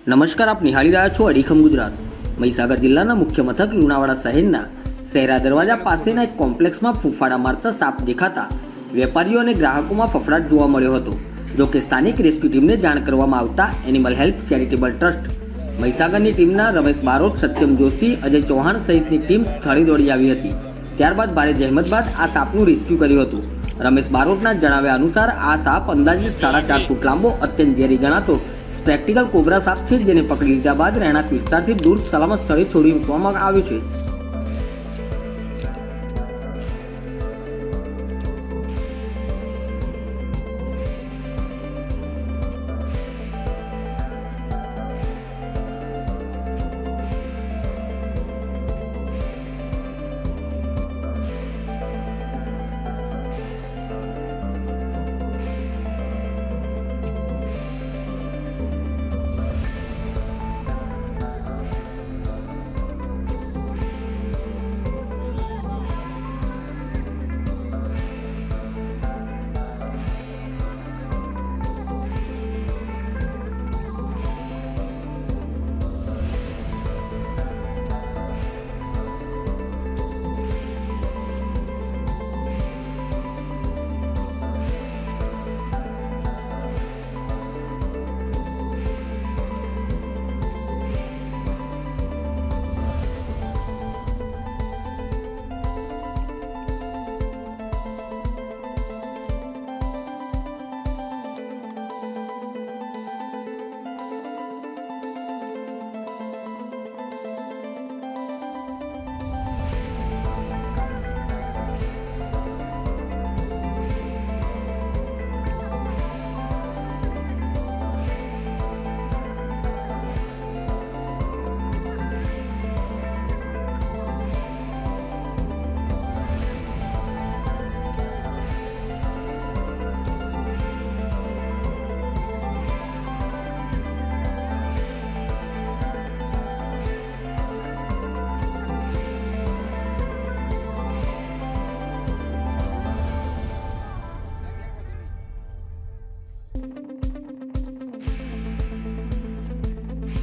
નમસ્કાર, આપ નિહાળી રહ્યા છો અડીખમ ગુજરાત। મહીસાગર જિલ્લાના મુખ્ય મથક લુણાવાડા શહેરના શહેરા દરવાજા પાસેના એક કોમ્પ્લેક્સમાં ફૂફાડા મારતા સાપ દેખાતા વેપારીઓ અને ગ્રાહકોમાં ફફડાટ જોવા મળ્યો હતો। જો કે સ્થાનિક રેસ્ક્યુ ટીમને જાણ કરવામાં આવતા એનિમલ હેલ્પ ચેરિટેબલ ટ્રસ્ટ મહીસાગરની ટીમના રમેશ બારોટ, સત્યમ જોશી, અજય ચૌહાણ સહિતની ટીમ સ્થળે દોડી આવી હતી। ત્યારબાદ ભારે જહેમત બાદ આ સાપનું રેસ્ક્યુ કર્યું હતું। રમેશ બારોટના જણાવ્યા અનુસાર આ સાપ અંદાજિત 4.5 ફૂટ લાંબો, અત્યંત ઝેરી ગણાતો પ્રેક્ટિકલ કોબરા સાપ છે, જેને પકડી લીધા બાદ રહેણાંક વિસ્તારથી દૂર સલામત સ્થળે છોડી મૂકવામાં આવ્યો છે।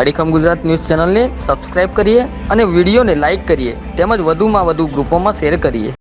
અડીખમ ગુજરાત ન્યૂઝ ચેનલને સબસ્ક્રાઇબ કરીએ અને વિડીયોને લાઇક કરીએ, તેમજ વધુમાં વધુ ગ્રુપોમાં શેર કરીએ।